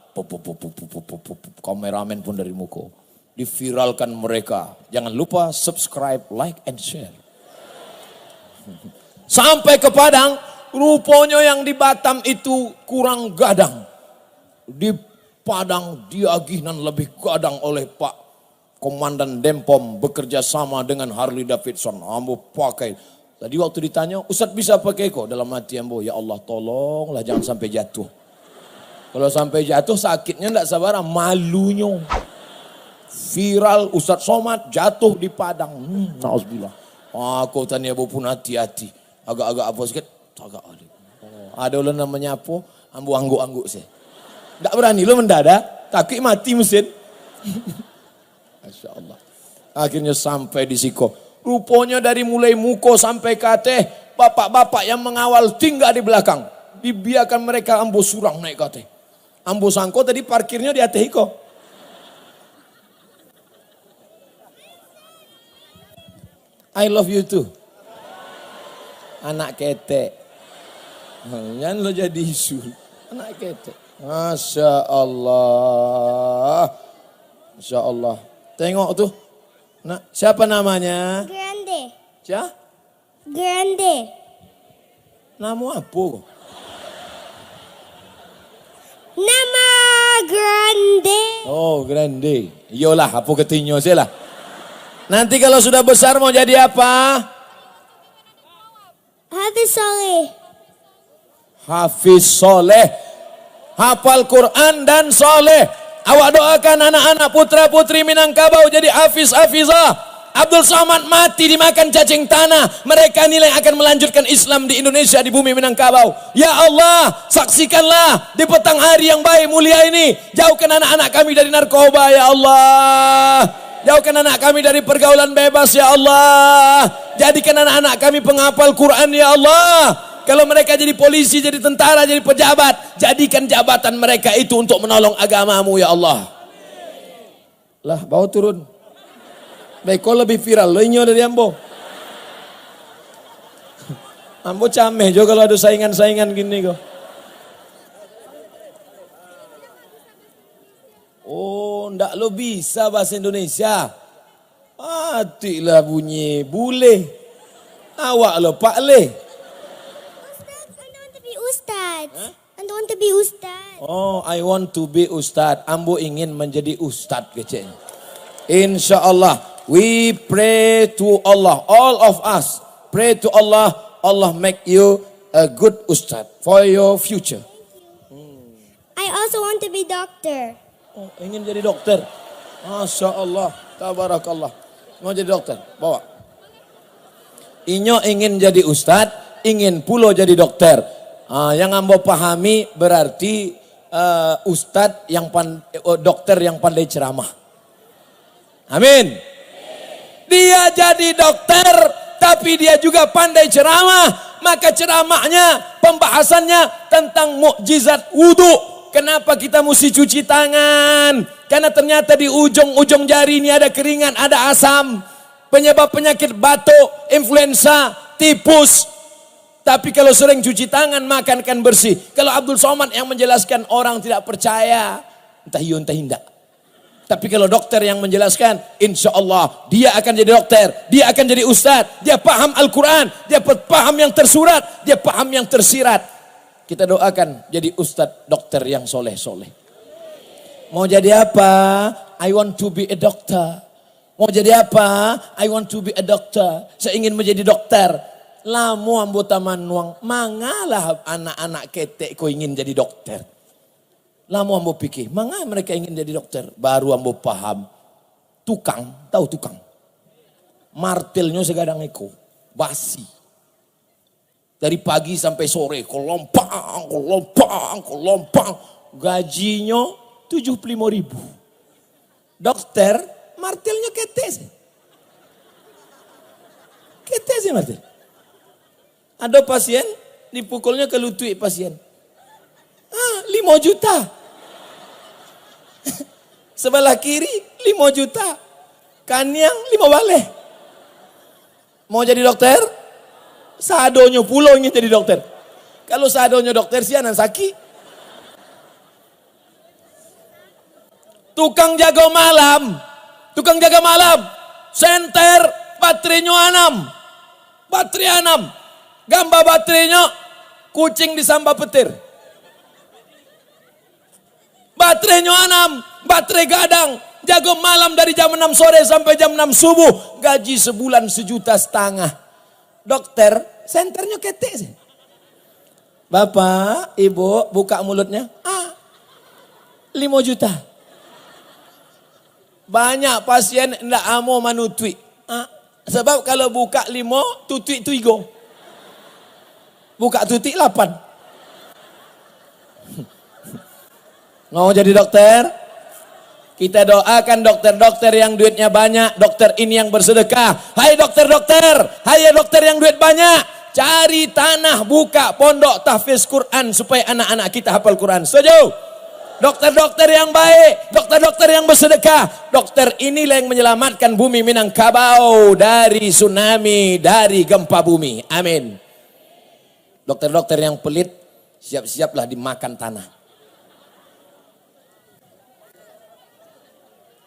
Kameramen pun dari muka. Diviralkan mereka. Jangan lupa subscribe, like, and share. Sampai ke Padang, rupanya yang di Batam itu kurang gadang. Di Padang diaginan lebih gadang oleh Pak Komandan Dempom bekerja sama dengan Harley Davidson. Ambo pakai. Tadi waktu ditanya, Ustadz bisa pakai kok? Dalam hati ambo, ya Allah tolonglah jangan sampai jatuh. Kalau sampai jatuh sakitnya enggak sabar, malunya. Viral Ustadz Somad jatuh di Padang. Nauzubillah. Aku tanya Abu pun hati-hati. Agak-agak apa sikit? Agak ada. Ada ulah namanya apa? Ambo angguk-angguk sih. Enggak berani lo mendadak, takut mati mesin. Masya Allah. Akhirnya sampai di Siko. Rupanya dari mulai Muko sampai Kateh, bapak-bapak yang mengawal tinggal di belakang. Dibiarkan mereka ambo surang naik Kateh. Ambo sangko tadi parkirnya di atas Iko. I love you too. Anak ketek. Jangan lo jadi isu. Anak ketek. Masya Allah. Masya Allah. Tengok tuh. Nah, siapa namanya? Grande. Siapa? Grande. Nama apa? Nama Grande. Oh, Grande. Iyalah, apa ketinyo sih lah. Nanti kalau sudah besar mau jadi apa? Hafiz Soleh. Hafiz Soleh. Hafal Quran dan soleh. Awak doakan anak-anak putra-putri Minangkabau jadi hafiz-hafizah. Abdul Somad mati dimakan cacing tanah. Mereka nilai akan melanjutkan Islam di Indonesia, di bumi Minangkabau. Ya Allah, saksikanlah di petang hari yang baik mulia ini. Jauhkan anak-anak kami dari narkoba ya Allah. Jauhkan anak kami dari pergaulan bebas ya Allah. Jadikan anak-anak kami penghafal Quran ya Allah. Kalau mereka jadi polisi, jadi tentara, jadi pejabat, jadikan jabatan mereka itu untuk menolong agamamu ya Allah. Lah, bawa turun. Baik, kau lebih viral, lo inyo dari Ambo. Ambo cameh juga kalau ada saingan-saingan gini kok. Oh, ndak lo bisa bahasa Indonesia. Matilah bunyi bule. Awak lo Pak Le. Ustaz. I want to be Ustaz. Oh, I want to be Ustaz. Ambo ingin menjadi Ustaz kecil. Insya Allah, we pray to Allah. All of us pray to Allah. Allah make you a good Ustaz for your future. I also want to be doctor. Oh, ingin jadi dokter. Masya Allah, tabarakallah. Mau jadi dokter, bawa. Inyo ingin jadi Ustaz, ingin pulo jadi dokter. Yang ambo pahami berarti ustadz yang dokter yang pandai ceramah. Amin. Dia jadi dokter tapi dia juga pandai ceramah. Maka ceramahnya, pembahasannya tentang mukjizat wudu. Kenapa kita mesti cuci tangan? Karena ternyata di ujung-ujung jari ini ada keringat, ada asam. Penyebab penyakit batuk, influenza, tipus. Tapi kalau sering cuci tangan, makan kan bersih. Kalau Abdul Somad yang menjelaskan orang tidak percaya, entah iya entah tidak. Tapi kalau dokter yang menjelaskan, insya Allah dia akan jadi dokter, dia akan jadi ustadz, dia paham Al-Quran, dia paham yang tersurat, dia paham yang tersirat. Kita doakan jadi ustadz dokter yang soleh-soleh. Mau jadi apa? I want to be a doctor. Mau jadi apa? I want to be a doctor. Saya ingin menjadi dokter. Lamu ambo taman nuang, mangalah anak-anak ketek kau ingin jadi dokter. Lamu ambo pikir, manga mereka ingin jadi dokter. Baru ambo paham, tukang, tahu tukang? Martilnya segadang eko, basi. Dari pagi sampai sore, kolompang. Gajinya 75.000. Dokter, martilnya ketek. Ketek sih martil. Ada pasien, dipukulnya ke lutut pasien. 5 juta. Sebelah kiri 5 juta. Kanyang 5 baleh. Mau jadi dokter? Sadonyo pulau ingin jadi dokter. Kalau sadonyo dokter sianan sakit. Tukang jaga malam. Senter baterainya 6. Baterai 6. Gambar baterainya kucing disambal petir. baterainya 6, baterai gadang, jago malam dari jam 6 sore sampai jam 6 subuh, gaji sebulan 1,5 juta. Dokter, senternya ketek sih. Bapak, ibu, buka mulutnya. 5 juta. Banyak pasien ndak amo manutui. Sebab kalau buka 5, tutui tu igo. Buka tutik 8. Mau jadi dokter? Kita doakan dokter-dokter yang duitnya banyak, dokter ini yang bersedekah. Hai dokter-dokter, hai dokter yang duit banyak, cari tanah, buka pondok tahfiz Quran supaya anak-anak kita hafal Quran. Setuju? Dokter-dokter yang baik, dokter-dokter yang bersedekah. Dokter inilah yang menyelamatkan bumi Minangkabau dari tsunami, dari gempa bumi. Amin. Dokter-dokter yang pelit, siap-siaplah dimakan tanah.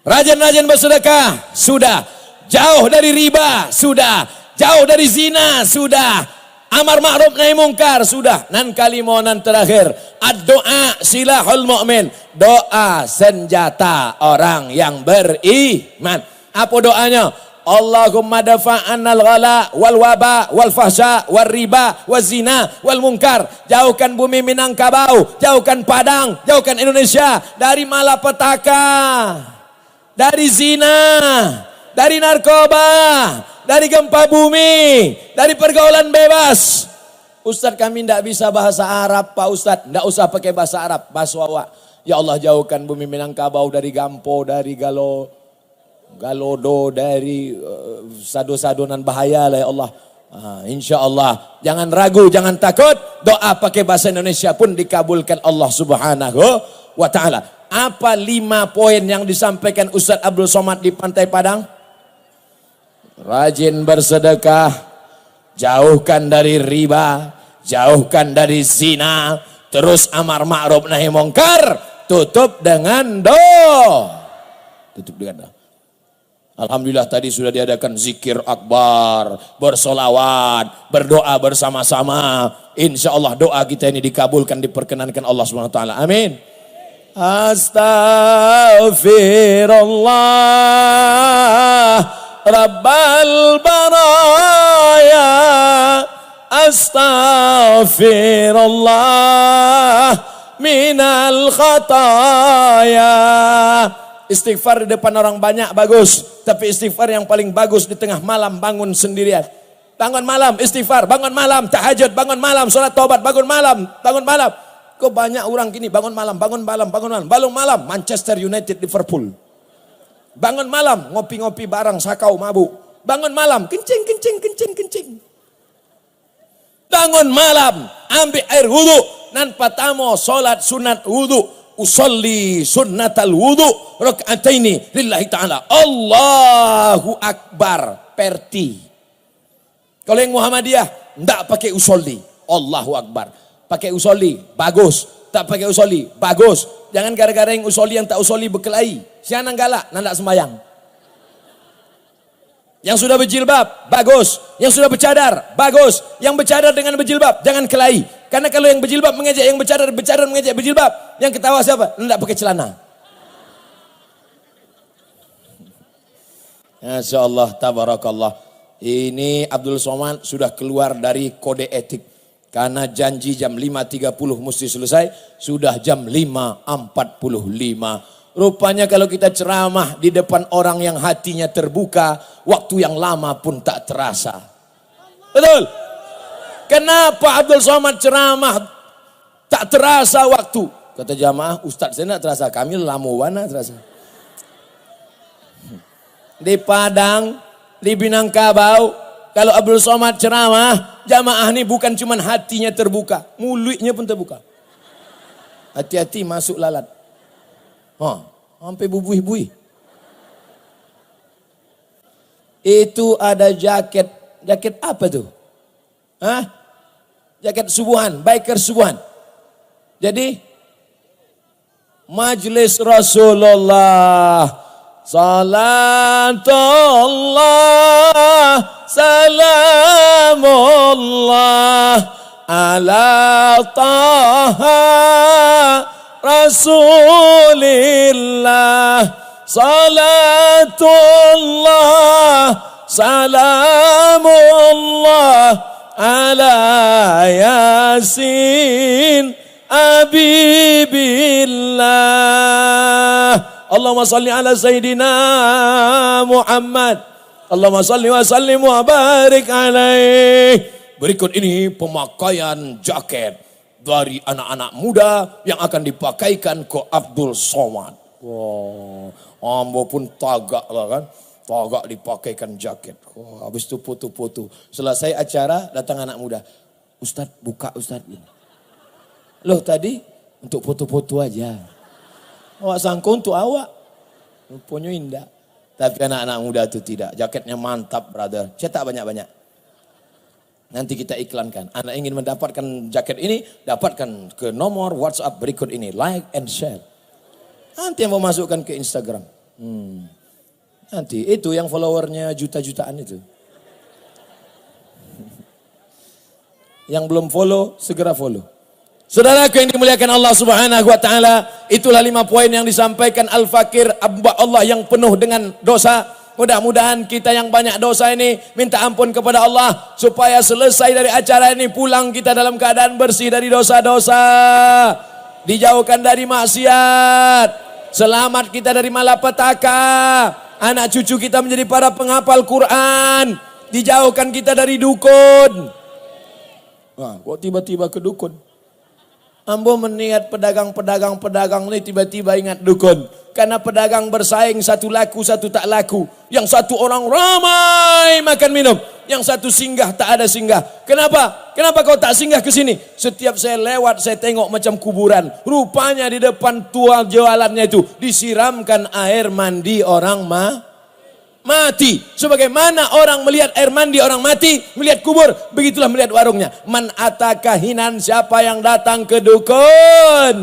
Rajin-rajin bersedekah, sudah. Jauh dari riba, sudah. Jauh dari zina, sudah. Amar ma'ruf nahi mungkar, sudah. Nan kalimonan terakhir, ad-doa silahul mu'min. Doa senjata orang yang beriman. Apa doanya? Allahumma dafa'annal ghala wal waba wal fahsya wal riba wal zina wal munkar. Jauhkan bumi Minangkabau, jauhkan Padang, jauhkan Indonesia dari malapetaka, dari zina, dari narkoba, dari gempa bumi, dari pergaulan bebas. Ustadz, kami tidak bisa bahasa Arab Pak Ustadz. Tidak usah pakai bahasa Arab, bahasa Jawa. Ya Allah, jauhkan bumi Minangkabau dari Gampo, dari Galodo, dari sado-sadonan bahaya lah ya Allah. Insya Allah, jangan ragu, jangan takut. Doa pakai bahasa Indonesia pun dikabulkan Allah Subhanahu wa Ta'ala. Apa 5 poin yang disampaikan Ustadz Abdul Somad di Pantai Padang? Rajin bersedekah, jauhkan dari riba, jauhkan dari zina, terus amar ma'ruf nahi mungkar, tutup dengan doa. Tutup dengan doa. Alhamdulillah tadi sudah diadakan zikir akbar, bersolawat, berdoa bersama-sama. Insya Allah doa kita ini dikabulkan, diperkenankan Allah Subhanahu wa Ta'ala. Amin. Astaghfirullah Rabbal baraya, astaghfirullah minal khataya. Istighfar di depan orang banyak bagus, tapi istighfar yang paling bagus di tengah malam bangun sendirian. Bangun malam istighfar, bangun malam tahajud, bangun malam salat taubat, bangun malam, bangun malam. Kok banyak orang gini bangun malam, bangun malam, bangun malam, bangun malam Manchester United, Liverpool. Bangun malam, ngopi-ngopi barang, sakau, mabuk. Bangun malam, kencing. Bangun malam, ambil air wudu. Nan patamo, solat sunat wudu. Usolli sunnatal wudu. Raka'ataini lillahi ta'ala. Allahu Akbar. Perti. Kalau yang Muhammadiyah, enggak pakai usolli. Allahu Akbar. Pakai usolli, bagus. Tak pakai usolli, bagus. Jangan gara-gara yang usolli yang tak usolli berkelahi. Siapa galak, nandak sembahyang. Yang sudah berjilbab, bagus. Yang sudah bercadar, bagus. Yang bercadar dengan berjilbab, jangan kelahi. Karena kalau yang berjilbab mengejek, yang bercadar mengejek berjilbab. Yang ketawa siapa? Nandak pakai celana. Masya Allah, tabarakallah. Ini Abdul Somad sudah keluar dari kode etik. Karena janji jam 5.30 mesti selesai, sudah jam 5.45. Rupanya kalau kita ceramah di depan orang yang hatinya terbuka, waktu yang lama pun tak terasa. Betul? Kenapa Abdul Somad ceramah tak terasa waktu? Kata jamaah, Ustadz saya tak terasa, kami lamuwana terasa. Di Padang, di Minangkabau, kalau Abdul Somad ceramah, jamaah ini bukan cuma hatinya terbuka, mulutnya pun terbuka. Hati-hati masuk lalat. Sampai bubuih-buih. Itu ada jaket apa tuh? Jaket subuhan, biker subuhan. Jadi Majelis Rasulullah, salatullah salamullah ala taha Rasulillah, salatullah, salamullah ala Yasin Habibillah. Allahumma salli ala Sayyidina Muhammad. Allahumma salli wa sallim wa barik alaih. Berikut ini pemakaian jaket dari anak-anak muda yang akan dipakaikan ke Abdul Somad. Wow, ambo pun tagak lah kan. Tagak dipakaikan jaket. Wow, habis itu foto-foto. Selesai acara datang anak muda. Ustadz buka Ustadz. Loh tadi untuk foto-foto aja. Awak sangka untuk awak. Rupanya indah. Tapi anak-anak muda itu tidak. Jaketnya mantap brother. Cetak banyak-banyak. Nanti kita iklankan. Anda ingin mendapatkan jaket ini, dapatkan ke nomor WhatsApp berikut ini. Like and share. Nanti yang mau masukkan ke Instagram. Nanti itu yang followernya juta-jutaan itu. Yang belum follow, segera follow. Saudaraku yang dimuliakan Allah Subhanahu wa taala, itulah 5 poin yang disampaikan Al-Fakir, hamba Allah yang penuh dengan dosa. Mudah-mudahan kita yang banyak dosa ini minta ampun kepada Allah supaya selesai dari acara ini pulang kita dalam keadaan bersih dari dosa-dosa, dijauhkan dari maksiat, selamat kita dari malapetaka, anak cucu kita menjadi para penghafal Quran, dijauhkan kita dari dukun. Wah, kok tiba-tiba ke dukun? Ambo meniat pedagang ini tiba-tiba ingat dukun. Karena pedagang bersaing, satu laku, satu tak laku. Yang satu orang ramai makan minum. Yang satu singgah, tak ada singgah. Kenapa? Kenapa kau tak singgah ke sini? Setiap saya lewat, saya tengok macam kuburan. Rupanya di depan tua jualannya itu disiramkan air mandi orang mati. Sebagaimana orang melihat air mandi orang mati, melihat kubur, begitulah melihat warungnya. Man atakahinan, siapa yang datang ke dukun?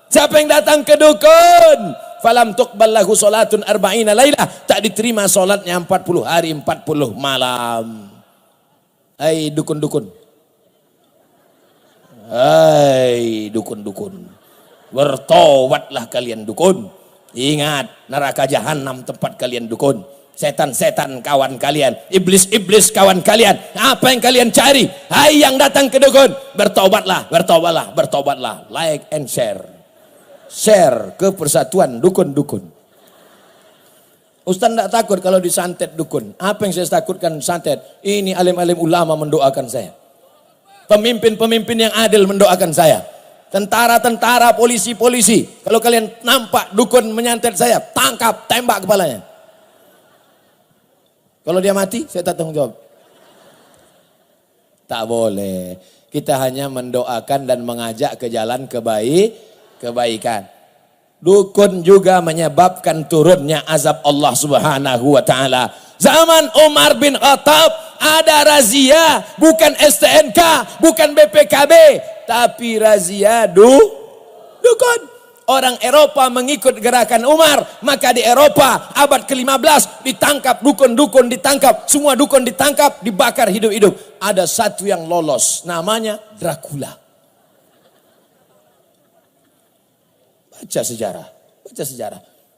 Siapa yang datang ke dukun? Falam tuqbal lahu salatun arba'ina lailah, tak diterima salatnya 40 hari 40 malam. Hai dukun-dukun. Hai dukun-dukun. Bertobatlah kalian dukun. Ingat, neraka jahanam tempat kalian dukun. Setan-setan kawan kalian, iblis-iblis kawan kalian. Apa yang kalian cari? Hai yang datang ke dukun, bertobatlah. Like and share. Share ke persatuan dukun-dukun. Ustaz tidak takut kalau disantet dukun. Apa yang saya takutkan santet? Ini alim-alim ulama mendoakan saya. Pemimpin-pemimpin yang adil mendoakan saya. Tentara-tentara, polisi-polisi. Kalau kalian nampak dukun menyantet saya, tangkap, tembak kepalanya. Kalau dia mati, saya tak tanggung jawab. Tak boleh. Kita hanya mendoakan dan mengajak ke jalan kebaikan. Dukun juga menyebabkan turunnya azab Allah Subhanahu wa taala. Zaman Umar bin Khattab ada razia, bukan STNK, bukan BPKB, tapi razia dukun. Orang Eropa mengikut gerakan Umar, maka di Eropa abad ke-15 ditangkap dukun-dukun, ditangkap, semua dukun ditangkap, dibakar hidup-hidup. Ada satu yang lolos, namanya Dracula. Baca sejarah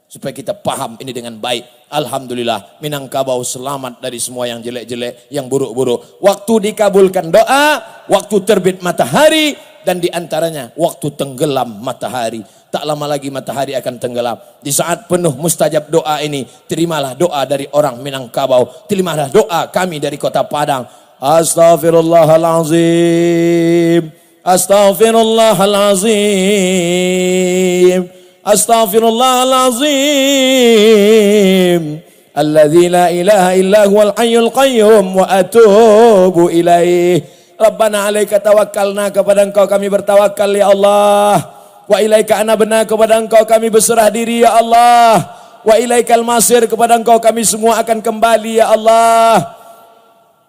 supaya kita paham ini dengan baik. Alhamdulillah, Minangkabau selamat dari semua yang jelek-jelek, yang buruk-buruk. Waktu dikabulkan doa, waktu terbit matahari, dan diantaranya waktu tenggelam matahari. Tak lama lagi matahari akan tenggelam. Di saat penuh mustajab doa ini, terimalah doa dari orang Minangkabau. Terimalah doa kami dari Kota Padang. Astaghfirullahalazim. Astaghfirullahalazim. Astaghfirullahalazim. Alladzi la ilaha illa huwal hayyul qayyum wa atubu ilaih. Rabbana alaika tawakkalna, kepada Engkau kami bertawakal ya Allah. Wa ilaika anabna, kepada Engkau kami berserah diri ya Allah. Wa ilaikal masir, kepada Engkau kami semua akan kembali ya Allah.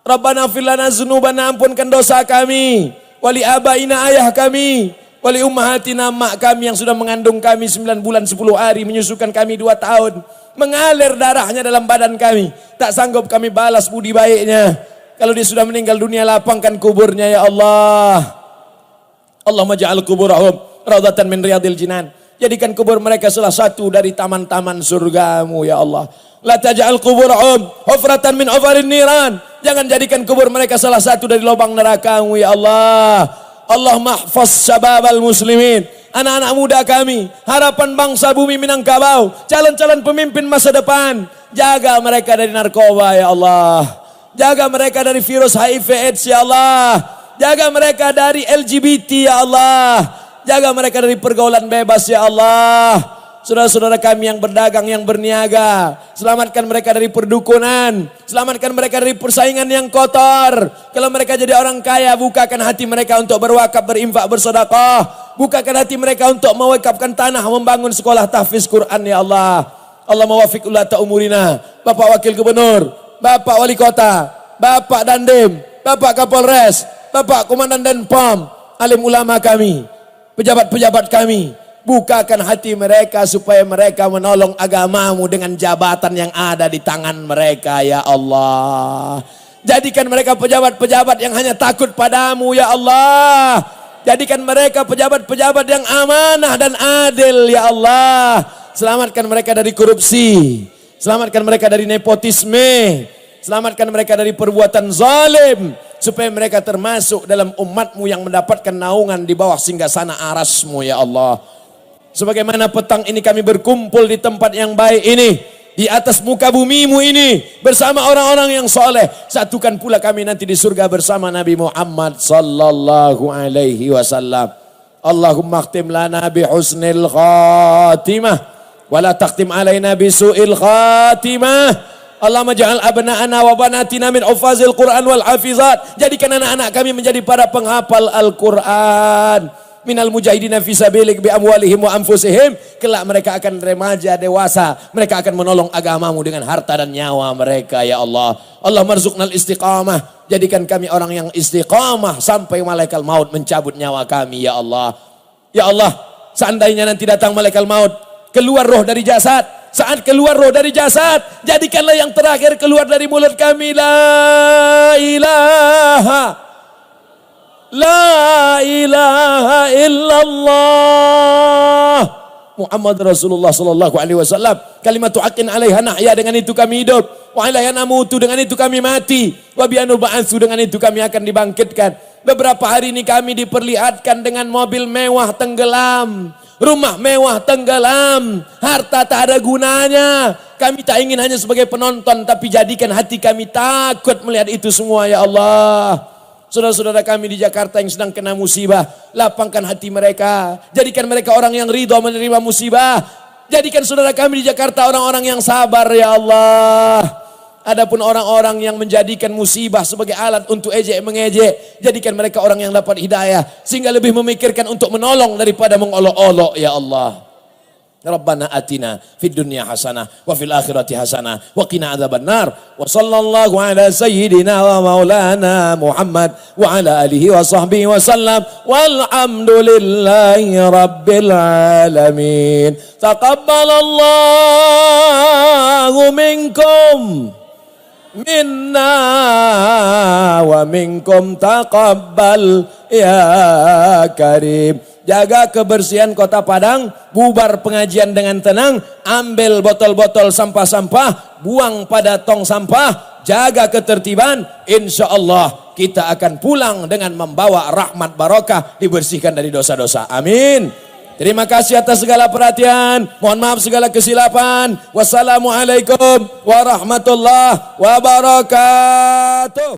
Rabbana fir lana dzunubana, ampunkan dosa kami. Wali abaina, ayah kami. Wali ummahatina, mak kami yang sudah mengandung kami 9 bulan 10 hari, menyusukan kami 2 tahun. Mengalir darahnya dalam badan kami. Tak sanggup kami balas budi baiknya. Kalau dia sudah meninggal dunia, lapangkan kuburnya ya Allah. Allahumma ja'al kuburahum raudhatan min riyadil jinan. Jadikan kubur mereka salah satu dari taman-taman surgamu ya Allah. La taj'al quburahum hufratan min hufarin niran. Jangan jadikan kubur mereka salah satu dari lubang neraka-Mu ya Allah. Allahumma hfaz syababal muslimin. Anak-anak muda kami, harapan bangsa bumi Minangkabau, calon-calon pemimpin masa depan. Jaga mereka dari narkoba ya Allah. Jaga mereka dari virus HIV AIDS ya Allah. Jaga mereka dari LGBT ya Allah. Jaga mereka dari pergaulan bebas ya Allah. Saudara-saudara kami yang berdagang, yang berniaga, selamatkan mereka dari perdukunan, selamatkan mereka dari persaingan yang kotor. Kalau mereka jadi orang kaya, bukakan hati mereka untuk berwakaf, berinfak, bersedekah. Bukakan hati mereka untuk mewakafkan tanah, membangun sekolah tahfiz Quran ya Allah. Allahumma wafiq ulata umurina, Bapak Wakil Gubernur, Bapak Wali Kota, Bapak Dandim, Bapak Kapolres, Bapak Komandan Denpom, alim ulama kami, pejabat-pejabat kami. Bukakan hati mereka supaya mereka menolong agamamu dengan jabatan yang ada di tangan mereka ya Allah. Jadikan mereka pejabat-pejabat yang hanya takut padamu ya Allah. Jadikan mereka pejabat-pejabat yang amanah dan adil ya Allah. Selamatkan mereka dari korupsi. Selamatkan mereka dari nepotisme. Selamatkan mereka dari perbuatan zalim. Supaya mereka termasuk dalam umatmu yang mendapatkan naungan di bawah singgasana arasmu ya Allah. Sebagaimana petang ini kami berkumpul di tempat yang baik ini, di atas muka bumimu ini, bersama orang-orang yang soleh. Satukan pula kami nanti di surga bersama Nabi Muhammad sallallahu alaihi wasallam. Allahumma khtim lana bi husnil khatimah, wala takhtim alaina bi su'il khatimah. Allahumma ja'al abna'ana wa banatina min hufazil Qur'an wal hafizat. Jadikan anak-anak kami menjadi para penghafal Al-Quran. Minal mujahidina fi sabilik bi amwalihim wa anfusihim. Kelak mereka akan remaja dewasa, mereka akan menolong agamamu dengan harta dan nyawa mereka ya Allah. Allah marzuqnal istiqamah. Jadikan kami orang yang istiqamah sampai malaikat maut mencabut nyawa kami ya Allah. Ya Allah, seandainya nanti datang malaikat maut, keluar roh dari jasad. Saat keluar roh dari jasad, jadikanlah yang terakhir keluar dari mulut kami la ilaha La ilaha illallah Muhammad Rasulullah sallallahu alaihi wasallam. Kalimatu haqqin 'alaiha nahya, dengan itu kami hidup. Wa 'alaiha namutu, dengan itu kami mati. Wa bi anuba'atsu, dengan itu kami akan dibangkitkan. Beberapa hari ini kami diperlihatkan dengan mobil mewah tenggelam, rumah mewah tenggelam, harta tak ada gunanya. Kami tak ingin hanya sebagai penonton, tapi jadikan hati kami takut melihat itu semua ya Allah. Saudara-saudara kami di Jakarta yang sedang kena musibah, lapangkan hati mereka. Jadikan mereka orang yang ridho menerima musibah. Jadikan saudara kami di Jakarta orang-orang yang sabar ya Allah. Adapun orang-orang yang menjadikan musibah sebagai alat untuk ejek mengejek, jadikan mereka orang yang dapat hidayah, sehingga lebih memikirkan untuk menolong daripada mengolok-olok ya Allah. Rabbana atina fid dunya hasanah wa fil akhirati hasanah wa qina adzabannar. Wa sallallahu ala sayyidina wa maulana Muhammad wa ala alihi wa sahbihi wa sallam. Walhamdulillahi rabbil alamin. Taqabbalallahu minkum minna wa minkum taqabbal ya karim. Jaga kebersihan Kota Padang, bubar pengajian dengan tenang, ambil botol-botol sampah-sampah, buang pada tong sampah, jaga ketertiban, insya Allah kita akan pulang dengan membawa rahmat barokah, dibersihkan dari dosa-dosa. Amin. Terima kasih atas segala perhatian, mohon maaf segala kesilapan. Wassalamualaikum warahmatullahi wabarakatuh.